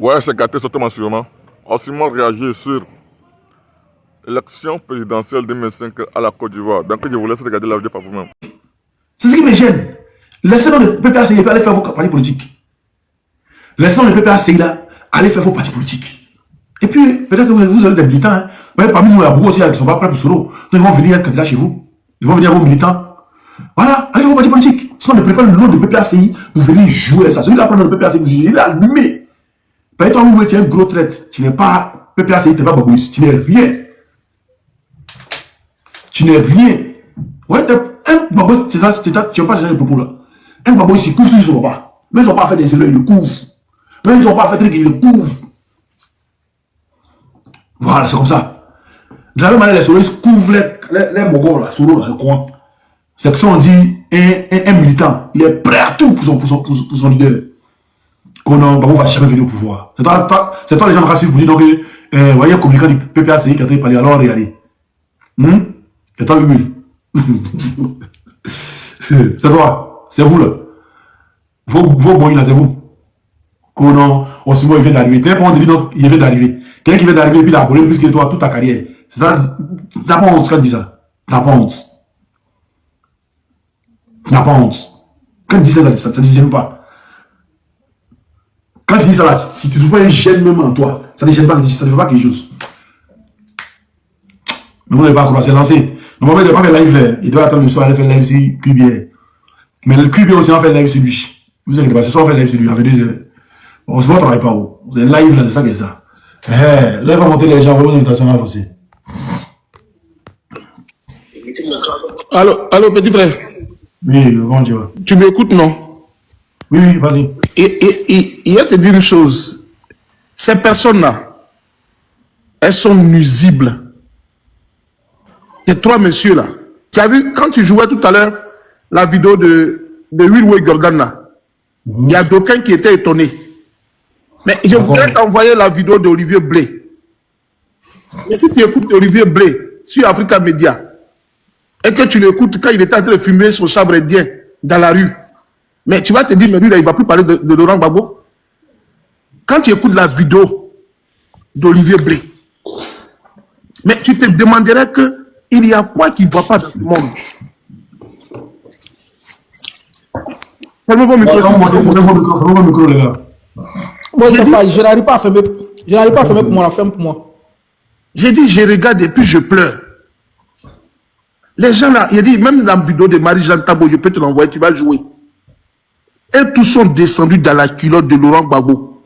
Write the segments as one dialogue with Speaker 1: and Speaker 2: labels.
Speaker 1: Ouais, c'est gâté, surtout sûrement. Osimo réagit sur l'élection présidentielle 2005 à la Côte d'Ivoire. Donc, je vous laisse regarder la vidéo par vous-même.
Speaker 2: C'est ce qui me gêne. Laissez-nous le PPACI aller faire vos campagnes politiques. Laissez-nous le PPACI là aller faire vos partis politiques. Et puis, peut-être que vous avez des militants. Hein. Ouais, parmi nous, il y a beaucoup aussi qui ne sont pas prêts pour solo. Donc, ils vont venir être candidats chez vous. Ils vont venir vos militants. Voilà, allez faire vos partis politiques. Sinon, ne prenez pas le nom de PPACI, vous venez jouer ça. Celui qui va prendre le PPACI, il est allumé. Par exemple, vous êtes un gros traite. Tu n'es pas PPACI, tu n'es pas Babouis. Tu n'es rien. Tu n'es rien. Ouais, un Babouis, tu n'as pas géré le propos là. Un Babouis, il couvre, ils ne sont pas. Mais ils n'ont pas fait des erreurs, ils le couvrent. Mais ils n'ont pas fait des trucs, ils le couvrent. Voilà, c'est comme ça. De la même manière, les solos couvrent les mogols, là, solos, là, le coin. C'est que ça, on dit, un militant, il est prêt à tout pour son leader. Qu'on ne va jamais venir au pouvoir. C'est toi les gens racistes, vous dites, donc, voyez un communicant du PPACI qui a parlé, alors regardez. C'est toi, Bibi. C'est toi, c'est vous, là. Vos bons, là, c'est vous. Qu'on Osimo, il vient d'arriver. Dès qu'on dit, non, il vient d'arriver. Quelqu'un qui vient d'arriver et puis il a volé plus que toi toute ta carrière. C'est ça. T'as pas honte quand tu dis ça. T'as pas honte. T'as pas honte. Quand tu dis ça, ça ne gêne pas. Quand tu dis ça là, si tu ne trouves pas un gêne même en toi, ça ne gêne pas, ça ne fait pas quelque chose. Mais on n'est pas encore, c'est lancé. Normalement, il ne doit pas faire live là. Il doit attendre le soir, aller faire live sur QBR. Mais le QBR aussi, on fait live sur lui. Vous inquiétez pas, ce soir, on fait live sur lui. On se voit, on ne travaille pas. Vous êtes live là, c'est ça qui est ça. Là, il va monter les gens, on va une à aussi.
Speaker 3: Allô, petit frère.
Speaker 2: Oui, bon Dieu.
Speaker 3: Tu m'écoutes, non?
Speaker 2: Oui, vas-y.
Speaker 3: Et il y a te dire une chose. Ces personnes-là, elles sont nuisibles. Ces trois messieurs-là. Tu as vu, quand tu jouais tout à l'heure, la vidéo de Will Jordan, là, il y a d'aucuns qui étaient étonnés. Mais je voudrais t'envoyer la vidéo d'Olivier Blé. Mais si tu écoutes Olivier Blé sur Africa Media et que tu l'écoutes quand il était en train de fumer son chabredien dans la rue, mais tu vas te dire, mais lui, là, il ne va plus parler de Laurent Gbagbo. Quand tu écoutes la vidéo d'Olivier Blé, mais tu te demanderais qu'il y a quoi qu'il ne voit pas dans le monde. Fermez vos
Speaker 2: micros, les gars.
Speaker 4: Moi, je n'arrive pas à fermer. Je n'arrive pas à fermer pour moi, la ferme pour moi.
Speaker 3: J'ai dit, je regarde et puis je pleure. Les gens là, il dit, même dans la vidéo de Marie-Jeanne Tabo, je peux te l'envoyer, tu vas jouer. Et tous sont descendus dans la culotte de Laurent Gbagbo.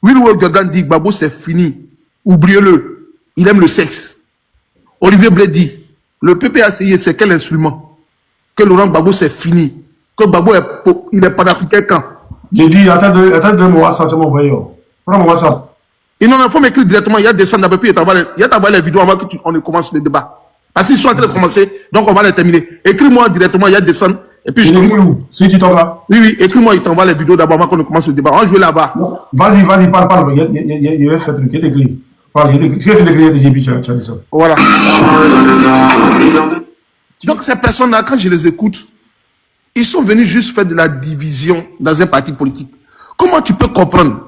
Speaker 3: Will Jordan dit, Gbagbo c'est fini. Oubliez-le. Il aime le sexe. Olivier Blé dit, le PPACI c'est quel instrument? Que Laurent Gbagbo c'est fini. Que Gbagbo il est panafricain quand?
Speaker 2: J'ai dit, attends de mon WhatsApp, tu m'as envoyé. Prends mon WhatsApp.
Speaker 3: Et non, il faut m'écrire directement, il y a descendre un peu, puis il y a t'envoyer les vidéos avant qu'on ne commence le débat. Parce qu'ils sont en train de commencer, donc on va les terminer. Écris-moi directement, il y a descendre, et puis je te...
Speaker 2: Si tu t'en vas.
Speaker 3: Oui, écris-moi, il t'envoie les vidéos d'abord avant qu'on ne commence le débat. On va jouer là-bas.
Speaker 2: Vas-y, parle. Il y a fait truc, il y a écrit. Parle, il y a écrit. Ce qu'il y a fait écrit, puis tu as dit ça.
Speaker 3: Voilà. Donc ces personnes-là, quand je les écoute, ils sont venus juste faire de la division dans un parti politique. Comment tu peux comprendre?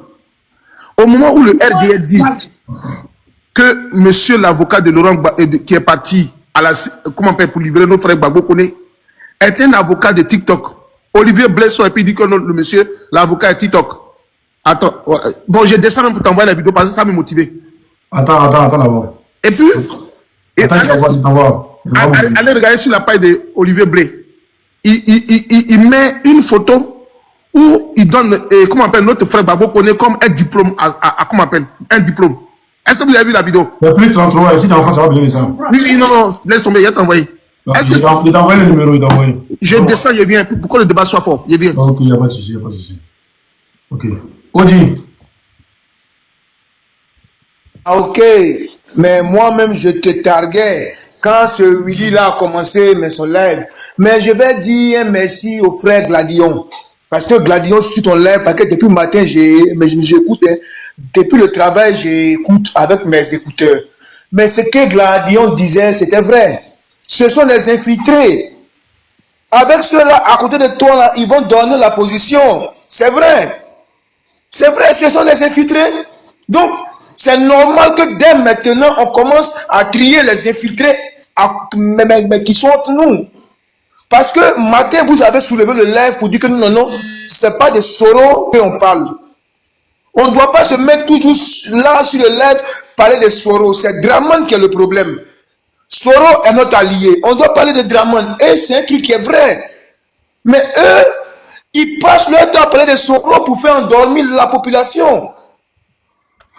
Speaker 3: Au moment où le RDR dit que monsieur l'avocat de Laurent qui est parti à la, comment on peut pour livrer notre frère Gbagbo Koné, est un avocat de TikTok. Olivier Blesson et puis il dit que le monsieur, l'avocat est TikTok. Attends, bon, je descends même pour t'envoyer la vidéo parce que ça m'a motivé.
Speaker 2: Attends d'abord.
Speaker 3: Et puis, allez regarder sur la page de Olivier Blé. Il met une photo où il donne, comment on appelle, notre frère Gbagbo Koné comme un diplôme, comment on appelle, un diplôme. Est-ce que vous avez vu la vidéo?
Speaker 2: C'est plus 33, si t'es en France, ça va bien ça.
Speaker 3: Oui, non, laisse tomber, il a t'envoyé.
Speaker 2: Il t'a envoyé le numéro, il t'a envoyé.
Speaker 3: Je descends, je viens, pour que le débat soit fort, je viens.
Speaker 2: Ok, il n'y a pas de souci, Ok. Odi.
Speaker 5: Ok, mais moi-même, je te targuais quand ce Willy-là a commencé son live. Mais je vais dire merci au frère Gladion. Parce que Gladion suit ton live, parce que depuis le matin, j'écoute. Depuis le travail, j'écoute avec mes écouteurs. Mais ce que Gladion disait, c'était vrai. Ce sont les infiltrés. Avec ceux-là, à côté de toi, là, ils vont donner la position. C'est vrai. C'est vrai, ce sont des infiltrés. Donc, c'est normal que dès maintenant, on commence à trier les infiltrés mais qui sont entre nous. Parce que matin, vous avez soulevé le lèvre pour dire que non, c'est pas de Soro qu'on parle. On ne doit pas se mettre toujours là sur le lèvre, parler de Soro. C'est Draman qui est le problème. Soro est notre allié. On doit parler de Draman. Et c'est un truc qui est vrai. Mais eux, ils passent leur temps à parler de Soro pour faire endormir la population.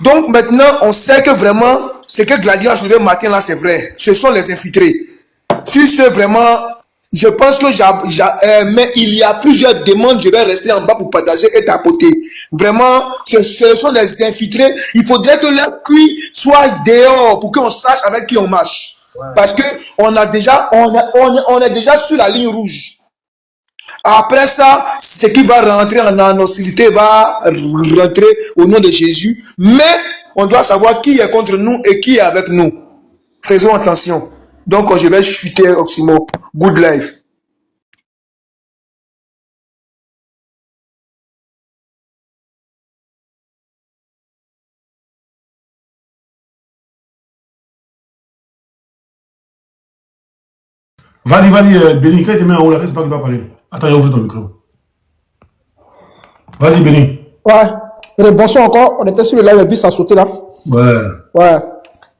Speaker 5: Donc maintenant, on sait que vraiment, ce que Gladion a soulevé matin là, c'est vrai. Ce sont les infiltrés. Si c'est vraiment, je pense que mais il y a plusieurs demandes, je vais rester en bas pour partager et tapoter. Vraiment, ce sont les infiltrés. Il faudrait que leur cuit soit dehors pour qu'on sache avec qui on marche. Ouais. Parce que on est déjà sur la ligne rouge. Après ça, ce qui va rentrer en hostilité va rentrer au nom de Jésus. Mais on doit savoir qui est contre nous et qui est avec nous. Faisons attention. Donc, je vais chuter Oxymo. Good life.
Speaker 2: Vas-y, Béni, quand tu mets en haut là, c'est toi qui vas parler. Attends, j'ai ouvert ton micro. Vas-y, Béni.
Speaker 4: Ouais. Bonsoir encore. On était sur le live et puis ça a sauté là. Ouais.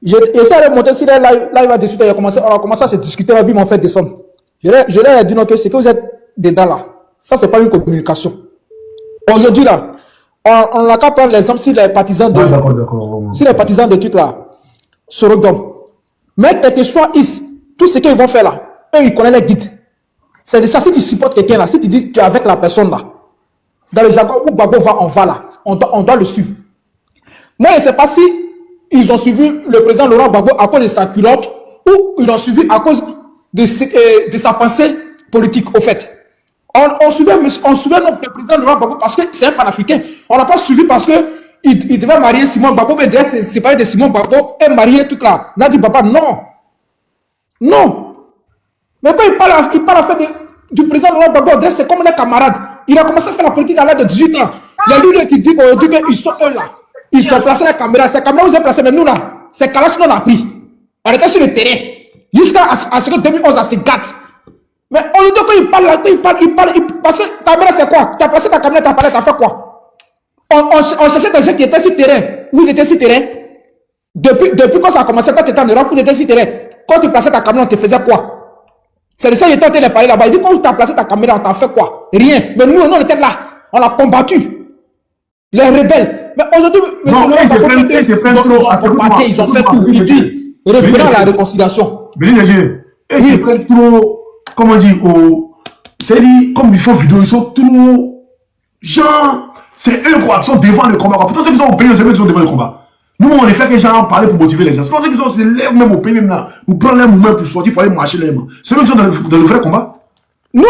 Speaker 4: J'ai essayé de monter sur le live à discuter. On a commencé à se discuter et puis ils m'ont fait descendre. Je leur ai dit non, que c'est que vous êtes dedans là. Ça, c'est pas une communication. Aujourd'hui là, on n'a qu'à prendre l'exemple sur les partisans de. Sur les partisans de trucs là. Sorodom. Mais quel que soit tout ce qu'ils vont faire là, eux ils connaissent les guides. C'est de ça, si tu supportes quelqu'un là, si tu dis que tu es avec la personne là, dans le jargon où Gbagbo va, on va là, on doit le suivre. Moi, je ne sais pas si ils ont suivi le président Laurent Gbagbo à cause de sa culotte ou ils l'ont suivi à cause de sa pensée politique, au fait. On suivait notre président Laurent Gbagbo parce que c'est un panafricain. On n'a pas suivi parce que il devait marier Simon Gbagbo, mais devait se séparer de Simon Gbagbo et marier tout là. Nadi Baba, non. Non. Mais quand il parle en fait du président Laurent Gbagbo, c'est comme les camarades. Il a commencé à faire la politique à l'âge de 18 ans. Il y a lui qui dit qu'ils sont eux là. Ils sont placés la caméra. Ces caméras vous avez placé, mais nous là, c'est Kalash qu'on a pris. On était sur le terrain. Jusqu'à ce que 2011, ça se gâte. Mais on lui dit qu'il parle là, il parle. Parce que caméra c'est quoi? Tu as placé ta caméra, tu as parlé, tu as fait quoi? On cherchait des gens qui étaient sur le terrain. Vous étiez sur le terrain. Depuis quand ça a commencé, quand tu étais en Europe, vous étiez sur le terrain. Quand tu plaçais ta caméra, on te faisait quoi? C'est de ça qu'il était en train de parler là-bas. Il dit, quand tu as placé ta caméra, on t'a fait quoi? Rien. Mais nous, on était là. On a combattu. Les rebelles. Mais aujourd'hui,
Speaker 2: ils se prennent trop.
Speaker 4: Ils ont fait tout. Il dit, revenons à la réconciliation.
Speaker 2: Béni de Dieu. Ils se prennent trop, comment dire, c'est dit, comme ils font vidéo, ils sont trop, genre, c'est eux quoi, qui sont devant le combat. Pourtant, ceux qui sont au pays, c'est eux qui sont devant le combat. Nous, on les fait que les gens parlent pour motiver les gens. C'est pour ça qu'ils se lèvent même au pays, même là, pour prendre les mouvements pour sortir, pour aller marcher les mains. C'est eux qui sont dans le vrai combat.
Speaker 4: Moi,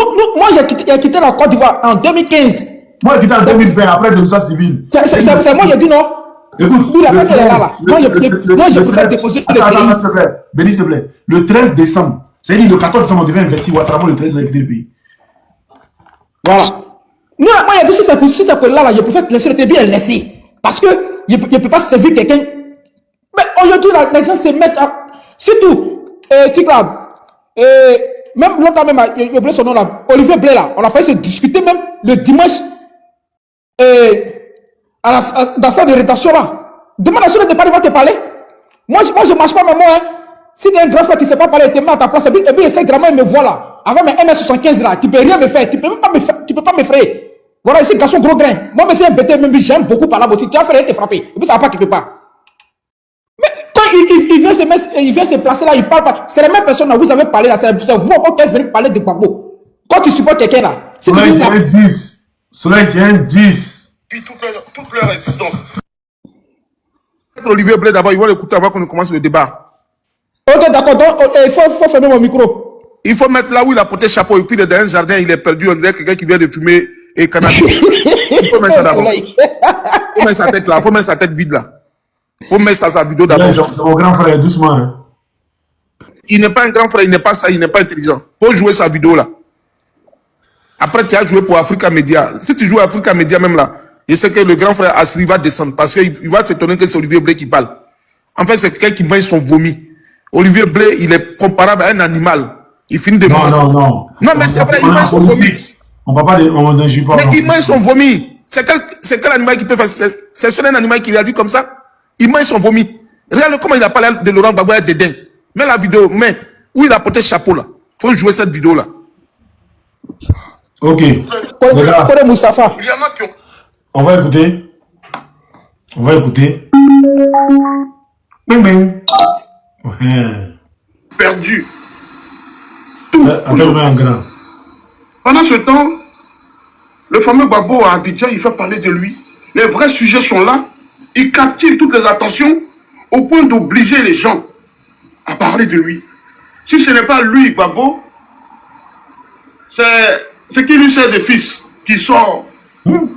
Speaker 4: j'ai quitté la Côte d'Ivoire en 2015.
Speaker 2: Moi, j'ai quitté en 2020, après de ça civil.
Speaker 4: C'est moi, j'ai dit non.
Speaker 2: Écoute,
Speaker 4: lui, il a fait qu'elle est là. Moi, je préfère déposer le pays.
Speaker 2: Béni, s'il te plaît. Le 13 décembre, c'est-à-dire le 14 décembre, on devait investir Ouattara, le 13, on a quitté le pays.
Speaker 4: Voilà. Moi, j'ai dit, si c'est pour là, je préfère laisser le bien laisser. Parce que je ne peux pas servir quelqu'un. Mais aujourd'hui, les gens se mettent à. Surtout, même longtemps, même, j'ai oublié son nom là, Olivier Blé là, on a failli se discuter même le dimanche dans la salle de rédaction là. Demande à ceux de pas te parler. Moi, je ne marche pas, mais moi, hein. Si tu es un grand frère, tu ne sais pas parler, tu es à ta place, et puis essaie vraiment de me voir là. Avec mes 1m75 là, tu ne peux rien me faire, tu ne peux pas m'effrayer. Voilà, ici, garçon gros grain. Moi, mais c'est un bêté, même j'aime beaucoup parler aussi. Tu as fait te frapper. Et puis ça va pas quelque part. Mais quand il vient se placer là, il parle pas. C'est la même personne là, vous avez parlé là, c'est vous encore qui venez parler de Gbagbo. Quand tu supportes quelqu'un là, c'est
Speaker 2: Soleil tient 10. Soleil tient 10.
Speaker 1: Puis toute leur résistance.
Speaker 3: Olivier Blé d'abord, ils vont l'écouter avant qu'on commence le débat.
Speaker 4: Ok, d'accord, donc il faut fermer mon micro.
Speaker 3: Il faut mettre là où il a porté chapeau et puis dans un jardin, il est perdu. On dirait quelqu'un qui vient de fumer et cannabis. Il faut mettre ça d'abord. Il faut mettre sa tête là, il faut mettre sa tête vide là. Il faut mettre sa vidéo d'abord.
Speaker 2: C'est mon grand frère, doucement. Hein.
Speaker 3: Il n'est pas un grand frère, il n'est pas ça, il n'est pas intelligent. Il faut jouer sa vidéo là. Après, tu as joué pour Africa Media. Si tu joues à Africa Media même là, je sais que le grand frère Asri va descendre parce qu'il va s'étonner que c'est Olivier Blé qui parle. En fait, c'est quelqu'un qui mange son vomi. Olivier Blé, il est comparable à un animal. Il finit de manger.
Speaker 2: Non.
Speaker 3: Non, mais c'est vrai, il mange son vomi.
Speaker 2: On ne parle pas de...
Speaker 3: Mais il mange son vomi. C'est quel animal qui peut faire ça? C'est un animal qui réagit comme ça. Il mange son vomi. Regarde comment il a parlé de Laurent Gbagbo avec dédain. Mets la vidéo, mais où il a porté le chapeau là. Il faut jouer cette vidéo là.
Speaker 2: Ok.
Speaker 4: Kode Moustapha.
Speaker 3: Il y en a qui ont...
Speaker 2: On va écouter. Bing bing.
Speaker 6: Perdu.
Speaker 2: Attends, un grand.
Speaker 6: Pendant ce temps, le fameux Gbagbo à Abidjan, il fait parler de lui. Les vrais sujets sont là. Il captive toutes les attentions au point d'obliger les gens à parler de lui. Si ce n'est pas lui, Gbagbo, c'est qui lui sert des fils qui sort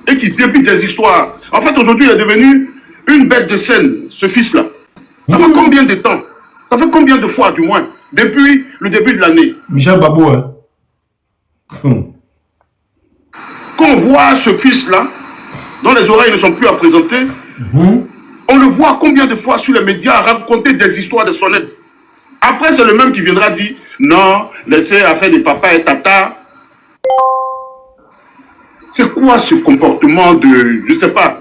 Speaker 6: et qui débute des histoires. En fait, aujourd'hui, il est devenu une bête de scène, ce fils-là. Ça fait combien de temps? Ça fait combien de fois, du moins, depuis le début de l'année?
Speaker 2: Michel Gbagbo, hein.
Speaker 6: Quand on voit ce fils-là, dont les oreilles ne sont plus à présenter, on le voit combien de fois sur les médias raconter des histoires de sonnettes. Après, c'est le même qui viendra dire, non, laissez affaire de papa et tata. C'est quoi ce comportement de... Je ne sais pas.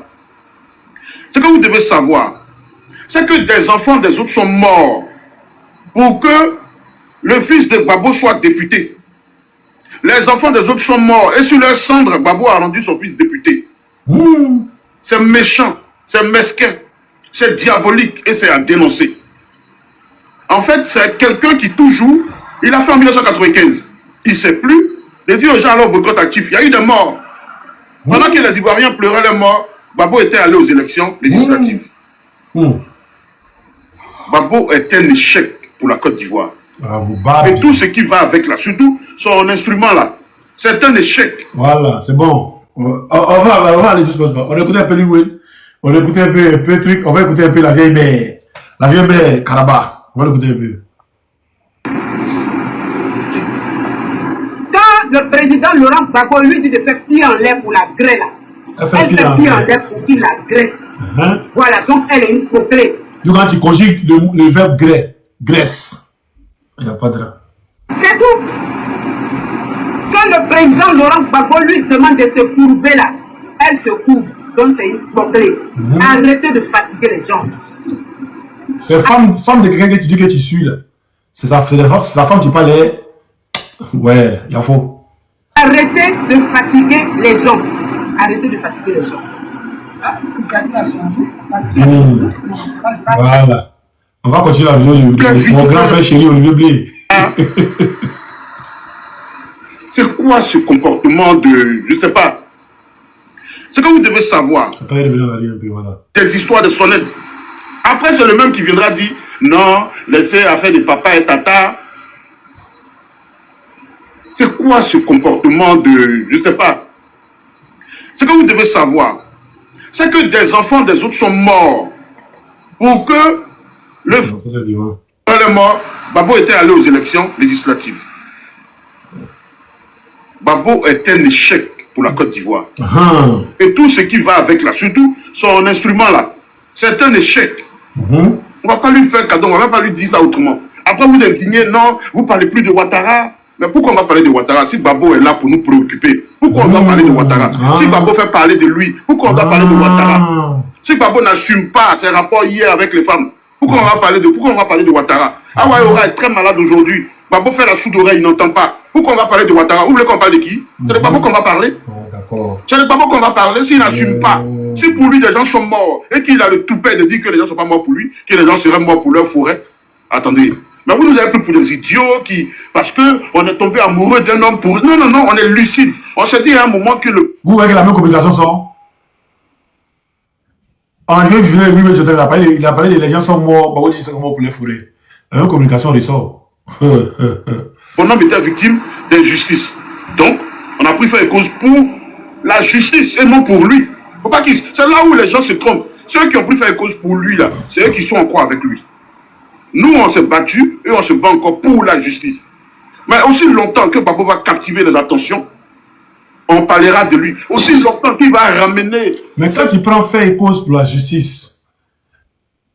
Speaker 6: Ce que vous devez savoir, c'est que des enfants des autres sont morts pour que le fils de Gbagbo soit député. Les enfants des autres sont morts et sur leur cendre, Gbagbo a rendu son fils député. C'est méchant, c'est mesquin, c'est diabolique et c'est à dénoncer. En fait, c'est quelqu'un qui toujours, il a fait en 1995. Il ne sait plus. Il dit aux gens alors boycott actif. Il y a eu des morts. Pendant que les Ivoiriens pleuraient les morts, Gbagbo était allé aux élections législatives. Gbagbo est un échec pour la Côte d'Ivoire. Et tout ce qui va avec là, surtout son instrument là, c'est un échec.
Speaker 2: Voilà, c'est bon. On va aller jusqu'au bout. On écoute un peu Louis, on écoute un peu truc, on va écouter un peu la vieille mère Karaba. On va l'écouter un peu.
Speaker 7: Quand le président Laurent Gbagbo lui dit de faire pied en l'air pour la grêle là, elle fait pied en l'air pour qu'il la graisse. Voilà, donc elle est une coquelée.
Speaker 2: Donc quand tu conjugues le verbe graisse, il n'y a pas de là.
Speaker 7: C'est tout. Quand le président Laurent Gbagbo lui demande de se courber là, elle se courbe. Donc c'est une coquelée. Arrêtez de fatiguer les gens.
Speaker 2: C'est femme de quelqu'un que tu dis que tu suis là. C'est sa femme qui parlait. Ouais, il y a faux.
Speaker 7: Arrêtez de fatiguer les gens. Arrêtez de fatiguer les gens.
Speaker 2: Voilà. On va continuer la vidéo de mon grand frère chéri Olivier Blé.
Speaker 6: C'est quoi ce comportement de... Je ne sais pas. Ce que vous devez savoir,
Speaker 2: Attends, il revient un peu, voilà.
Speaker 6: des histoires de sonnettes. Après, c'est le même qui viendra dire, non, laissez affaire de papa et tata. C'est quoi ce comportement de... Je ne sais pas. Ce que vous devez savoir, c'est que des enfants des autres sont morts pour que le...
Speaker 2: Ça, c'est divin.
Speaker 6: Elle est mort, Gbagbo était allé aux élections législatives. Gbagbo est un échec pour la Côte d'Ivoire. Et tout ce qui va avec là, surtout son instrument là, c'est un échec. On ne va pas lui faire cadeau, on ne va pas lui dire ça autrement. Après vous indignez, non, vous ne parlez plus de Ouattara. Mais pourquoi on va parler de Ouattara si Gbagbo est là pour nous préoccuper? Pourquoi on doit parler de Ouattara? Si Gbagbo fait parler de lui, pourquoi on doit parler de Ouattara? Si Gbagbo n'assume pas ses rapports hier avec les femmes, pourquoi on va parler de Ouattara? Awaïora est très malade aujourd'hui. Gbagbo fait la sourde oreille, il n'entend pas. Pourquoi on va parler de Ouattara? Vous voulez qu'on parle de qui? C'est de Gbagbo qu'on va parler? C'est de Gbagbo qu'on va parler s'il n'assume pas. Si pour lui des gens sont morts et qu'il a le toupet de dire que les gens ne sont pas morts pour lui, que les gens seraient morts pour leur forêt. Attendez. Mais vous nous avez pris pour des idiots qui... Parce qu'on est tombé amoureux d'un homme pour... Non, non, non, on est lucide. On s'est dit à un moment que le...
Speaker 2: Vous voyez que la même communication sort. En juillet, il a parlé des gens sont morts. Bah, oui, c'est morts pour les forêts. La même communication ressort.
Speaker 6: Mon homme était victime d'injustice. Donc, on a pris faire cause pour la justice et non pour lui. Faut pas qu'il... C'est là où les gens se trompent. Ceux qui ont pris faire cause pour lui, là, c'est eux qui sont encore avec lui. Nous, on s'est battus et on se bat encore pour la justice. Mais aussi longtemps que Gbagbo va captiver les attentions, on parlera de lui. Aussi longtemps qu'il va ramener...
Speaker 2: Mais quand tu prends fait et cause pour la justice,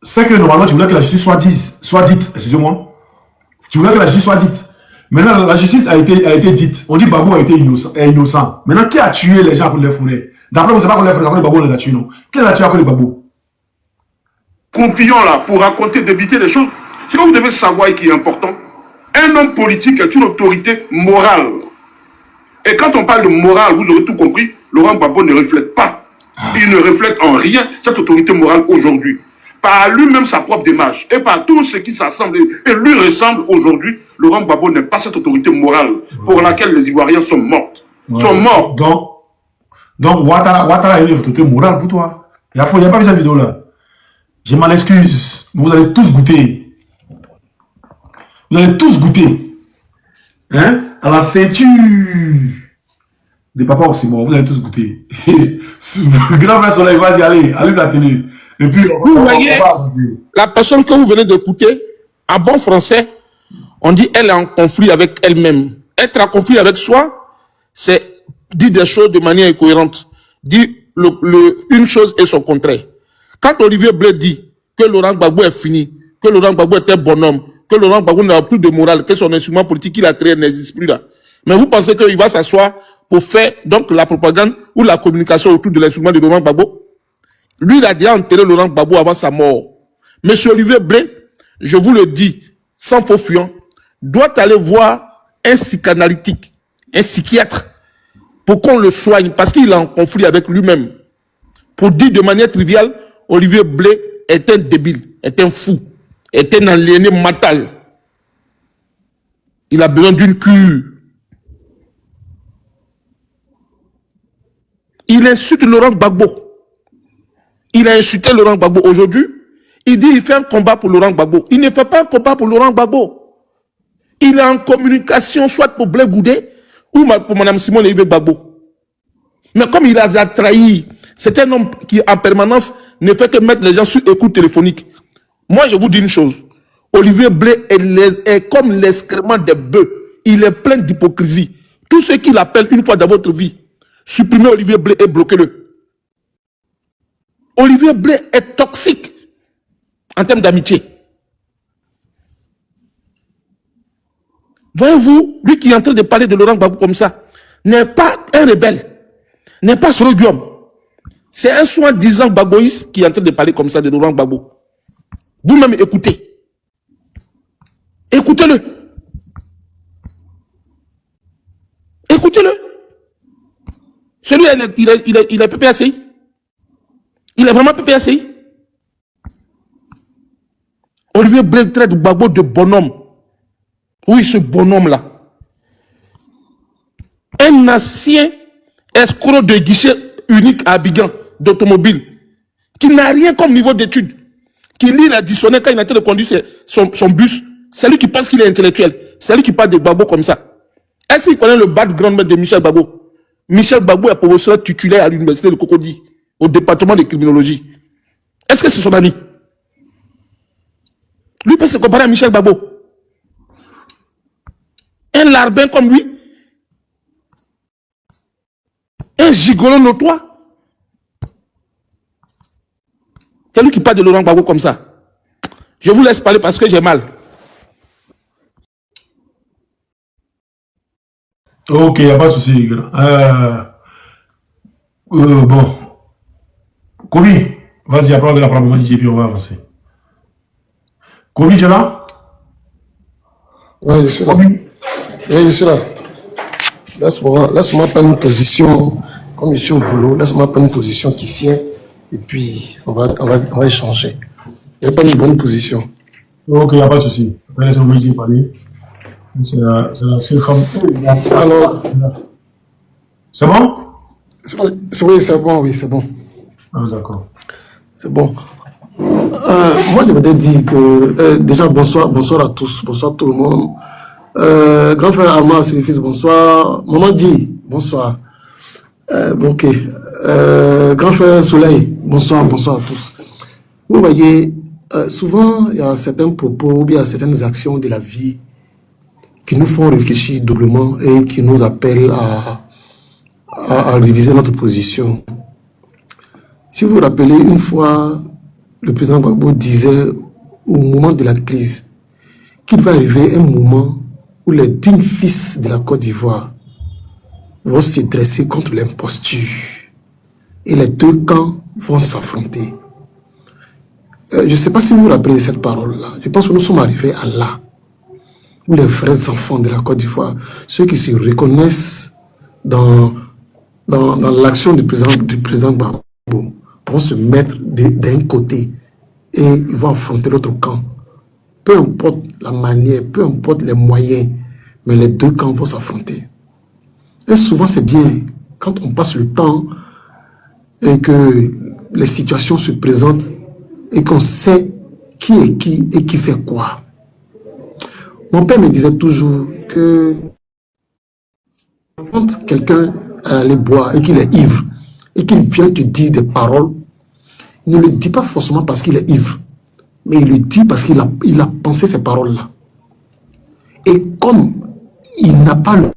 Speaker 2: c'est que normalement tu voulais que la justice soit dite, excusez-moi. Tu voulais que la justice soit dite. Maintenant, la justice a été dite. On dit Babou a été innocent. Maintenant, qui a tué les gens pour les fourrer? D'après vous, c'est pas qu'on les fourrer, d'après Babou, on les a tués, non? Qui a tué après le Babou?
Speaker 6: Confiant là, pour raconter, débiter des choses. Ce que vous devez savoir qui est important, un homme politique est une autorité morale. Et quand on parle de morale, vous aurez tout compris, Laurent Gbagbo ne reflète pas. Il ne reflète en rien cette autorité morale aujourd'hui. Par lui-même sa propre démarche et par tout ce qui s'assemble et lui ressemble aujourd'hui, Laurent Gbagbo n'est pas cette autorité morale pour laquelle les Ivoiriens sont morts. Sont morts.
Speaker 2: Donc Ouattara est une autorité morale pour toi. Il n'y a pas vu cette vidéo là. Je m'en excuse. Vous allez tous goûter. Vous allez tous goûter. Hein? À la ceinture de Papa Oxymore, vous allez tous goûter. Grand frère Soleil, vas-y, allez, allume la télé. Et puis,
Speaker 3: vous voyez, la personne que vous venez d'écouter, en bon français, on dit elle est en conflit avec elle-même. Être en conflit avec soi, c'est dire des choses de manière incohérente. Dire une chose et son contraire. Quand Olivier Blé dit que Laurent Gbagbo est fini, que Laurent Gbagbo est un bonhomme, que Laurent Gbagbo n'a plus de morale, que son instrument politique qu'il a créé n'existe plus là. Mais vous pensez qu'il va s'asseoir pour faire donc la propagande ou la communication autour de l'instrument de Laurent Gbagbo? Lui, il a déjà enterré Laurent Gbagbo avant sa mort. Monsieur Olivier Blé, je vous le dis, sans faux fuyant, doit aller voir un psychanalytique, un psychiatre, pour qu'on le soigne, parce qu'il est en conflit avec lui-même. Pour dire de manière triviale, Olivier Blé est un débile, est un fou, est un aliéné mental. Il a besoin d'une cure. Il insulte Laurent Gbagbo. Il a insulté Laurent Gbagbo aujourd'hui. Il dit qu'il fait un combat pour Laurent Gbagbo. Il ne fait pas un combat pour Laurent Gbagbo. Il est en communication soit pour Blé Goudé ou pour Mme Simone Yves Gbagbo. Mais comme il a trahi, c'est un homme qui en permanence ne fait que mettre les gens sur écoute téléphonique. Moi, je vous dis une chose. Olivier Blé est comme l'excrément des bœufs. Il est plein d'hypocrisie. Tout ce qu'il appelle une fois dans votre vie, supprimez Olivier Blé et bloquez-le. Olivier Blé est toxique en termes d'amitié. Voyez-vous, lui qui est en train de parler de Laurent Gbagbo comme ça, n'est pas un rebelle, n'est pas Soro Guillaume. C'est un soi-disant Gbagboïste qui est en train de parler comme ça de Laurent Gbagbo. Vous-même écoutez. Écoutez-le. Écoutez-le. Celui-là, il est PPACI. Il est vraiment PPACI. Olivier Blé traite Gbagbo de bonhomme. Oui, ce bonhomme-là. Un ancien escroc de guichet unique à Abidjan, d'automobile, qui n'a rien comme niveau d'études, qui lit la dissonance quand il est en train de conduire son bus. C'est lui qui pense qu'il est intellectuel. C'est lui qui parle de Gbagbo comme ça. Est-ce qu'il connaît le background de Michel Gbagbo? Michel Gbagbo est professeur titulaire à l'université de Cocody, au département de criminologie. Est-ce que c'est son ami? Lui peut se comparer à Michel Gbagbo. Un larbin comme lui, un gigolo notoire. C'est lui qui parle de Laurent Gbagbo comme ça. Je vous laisse parler parce que j'ai mal.
Speaker 2: Ok, il n'y a pas de souci. Bon. Kobi, vas-y, après on va la parole et puis on va avancer. Kobi, tu es là?
Speaker 8: Oui, je suis là. Oui, je suis là. Laisse-moi prendre une position, comme je suis au boulot, laisse-moi prendre une position qui tient, et puis on va échanger. Il n'y a pas une bonne position.
Speaker 2: Ok, il n'y a pas de souci. Après, laisse-moi dire parler. C'est la seule femme.
Speaker 8: Alors,
Speaker 2: c'est bon?
Speaker 8: Oui, c'est bon, oui, c'est bon.
Speaker 2: Ah, d'accord.
Speaker 8: C'est bon. Moi, je voudrais dire que, déjà, bonsoir à tous, bonsoir tout le monde. Grand frère Armand, c'est le fils, bonsoir. Maman dit, bonsoir. Ok. Grand frère Soleil, bonsoir à tous. Vous voyez, souvent, il y a certains propos ou bien certaines actions de la vie qui nous font réfléchir doublement et qui nous appellent à réviser notre position. Si vous vous rappelez, une fois, le président Gbagbo disait au moment de la crise qu'il va arriver un moment où les dignes fils de la Côte d'Ivoire vont se dresser contre l'imposture et les deux camps vont s'affronter. Je ne sais pas si vous vous rappelez de cette parole-là. Je pense que nous sommes arrivés à là, où les vrais enfants de la Côte d'Ivoire, ceux qui se reconnaissent dans l'action du président Gbagbo, vont se mettre d'un côté et ils vont affronter l'autre camp. Peu importe la manière, peu importe les moyens, mais les deux camps vont s'affronter. Et souvent c'est bien, quand on passe le temps et que les situations se présentent et qu'on sait qui est qui et qui fait quoi. Mon père me disait toujours que quand quelqu'un allait boire et qu'il est ivre et qu'il vient te dire des paroles, il ne le dit pas forcément parce qu'il est ivre, mais il le dit parce qu'il a pensé ces paroles-là. Et comme il n'a pas le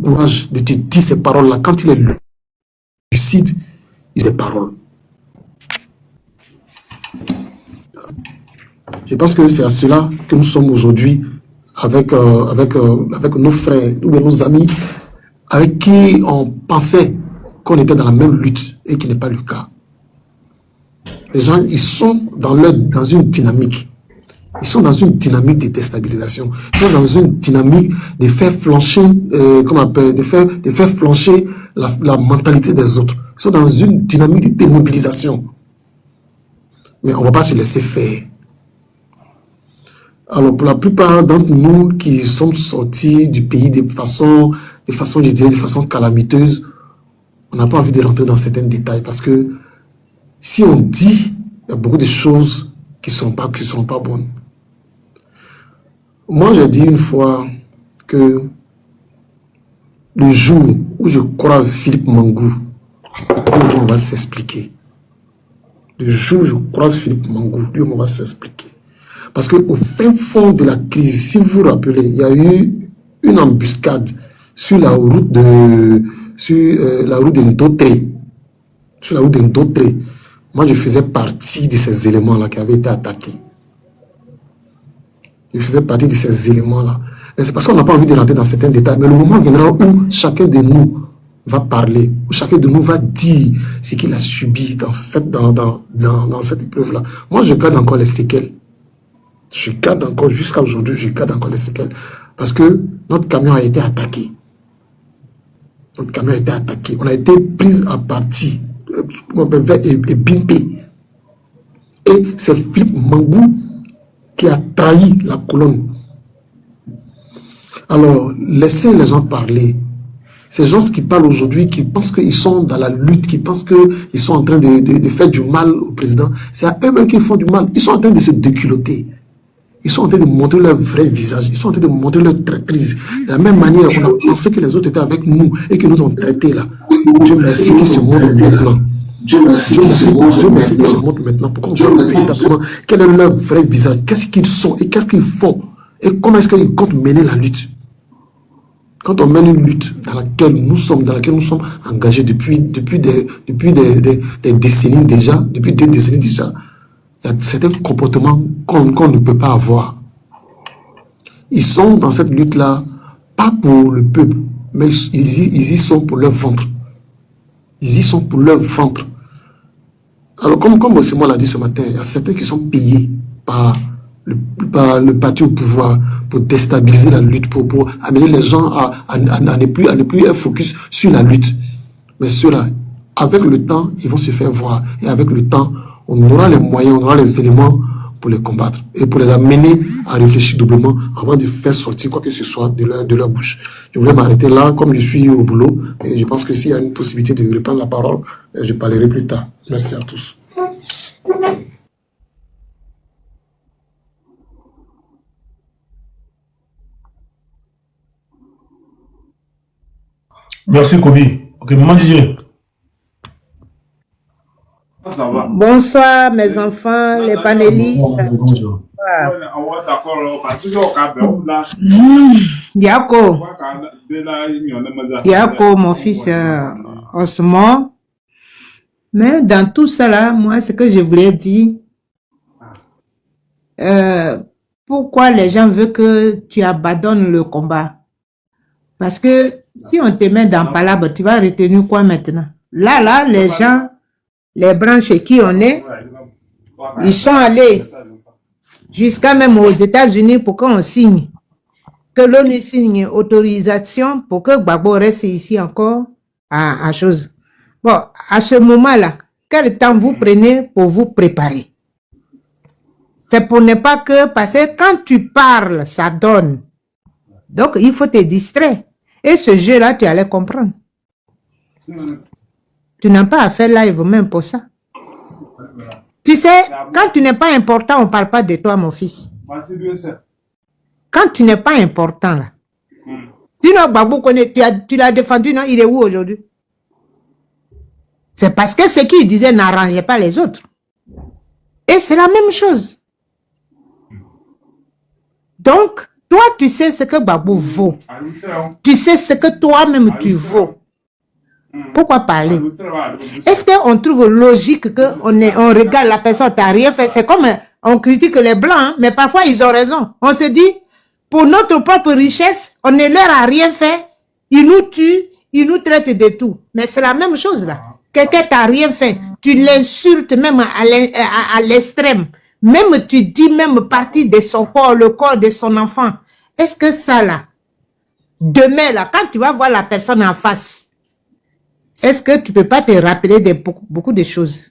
Speaker 8: courage de te dire ces paroles-là, quand il est lucide, il est paroles. Je pense que c'est à cela que nous sommes aujourd'hui avec nos frères ou nos amis avec qui on pensait qu'on était dans la même lutte et qui n'est pas le cas. Les gens, ils sont dans une dynamique. Ils sont dans une dynamique de déstabilisation. Ils sont dans une dynamique de faire flancher, de faire flancher la mentalité des autres. Ils sont dans une dynamique de démobilisation. Mais on ne va pas se laisser faire. Alors, pour la plupart d'entre nous qui sommes sortis du pays de façon, je dirais, de façon calamiteuse, on n'a pas envie de rentrer dans certains détails parce que si on dit, il y a beaucoup de choses qui ne sont pas bonnes. Moi, j'ai dit une fois que le jour où je croise Philippe Mangou, on va s'expliquer. Le jour où je croise Philippe Mangou, on va s'expliquer. Parce qu'au fin fond de la crise, si vous vous rappelez, il y a eu une embuscade sur la route de Ndotré. Sur la route de Ndotré. Moi, je faisais partie de ces éléments-là qui avaient été attaqués. Je faisais partie de ces éléments-là. Et c'est parce qu'on n'a pas envie de rentrer dans certains détails. Mais le moment viendra où chacun de nous va parler, où chacun de nous va dire ce qu'il a subi dans cette épreuve-là. Moi, je garde encore les séquelles. Je garde encore, jusqu'à aujourd'hui, je garde encore les séquelles. Parce que notre camion a été attaqué. Notre camion a été attaqué. On a été pris à partie et bimpé. Et c'est Philippe Mangou qui a trahi la colonne. Alors, laissez les gens parler. Ces gens qui parlent aujourd'hui, qui pensent qu'ils sont dans la lutte, qui pensent qu'ils sont en train de faire du mal au président, c'est à eux-mêmes qu'ils font du mal. Ils sont en train de se déculotter. Ils sont en train de montrer leur vrai visage. Ils sont en train de montrer leur traîtrise. De la même manière, on a pensé que les autres étaient avec nous et que nous ont traités là. Dieu merci qu'ils se montrent maintenant. Dieu merci qu'ils se montrent maintenant pour qu'on voit véritablement quel est leur vrai visage. Qu'est-ce qu'ils sont et qu'est-ce qu'ils font. Et comment est-ce qu'ils comptent mener la lutte. Quand on mène une lutte dans laquelle nous sommes engagés depuis des décennies déjà, depuis 2 décennies déjà, il y a certains comportements qu'on ne peut pas avoir. Ils sont dans cette lutte-là, pas pour le peuple, mais ils y sont pour leur ventre. Ils y sont pour leur ventre. Alors, comme moi l'a dit ce matin, il y a certains qui sont payés par le parti au pouvoir pour déstabiliser la lutte, pour amener les gens à ne plus être focus sur la lutte. Mais ceux-là, avec le temps, ils vont se faire voir. Et avec le temps, on aura les moyens, on aura les éléments pour les combattre et pour les amener à réfléchir doublement avant de faire sortir quoi que ce soit de leur bouche. Je voulais m'arrêter là, comme je suis au boulot, et je pense que s'il y a une possibilité de reprendre la parole, je parlerai plus tard. Merci à tous.
Speaker 2: Merci Kobi. Ok, maman Didier.
Speaker 9: Bonsoir mes enfants, les panélistes. Yako, mon fils Osmo. Mais dans tout ça là, moi, ce que je voulais dire, pourquoi les gens veulent que tu abandonnes le combat? Parce que si on te met dans palabre, tu vas retenir quoi maintenant? Là, les gens, les branches chez qui on est, ils sont allés jusqu'à même aux États-Unis pour qu'on signe. Que l'ONU signe autorisation pour que Gbagbo reste ici encore à chose. Bon, à ce moment-là, quel temps vous prenez pour vous préparer? C'est pour ne pas que, parce que quand tu parles, ça donne. Donc, il faut te distraire. Et ce jeu-là, tu allais comprendre. Tu n'as pas à faire live même pour ça. Tu sais, quand tu n'es pas important, on ne parle pas de toi, mon fils. Quand tu n'es pas important, là. Sinon, Babou connaît, tu l'as défendu, non? Il est où aujourd'hui? C'est parce que ce qu'il disait n'arrangeait pas les autres. Et c'est la même chose. Donc, toi, tu sais ce que Babou vaut. Tu sais ce que toi-même tu vaux. Pourquoi parler? Est-ce qu'on trouve logique qu'on regarde la personne, tu n'as rien fait? C'est comme on critique les Blancs, hein, mais parfois ils ont raison. On se dit, pour notre propre richesse, on ne leur a rien fait. Ils nous tuent, ils nous traitent de tout. Mais c'est la même chose là. Quelqu'un t'a rien fait. Tu l'insultes même à l'extrême. Même tu dis même partie de son corps, le corps de son enfant. Est-ce que ça là, demain là, quand tu vas voir la personne en face, est-ce que tu peux pas te rappeler de beaucoup de choses?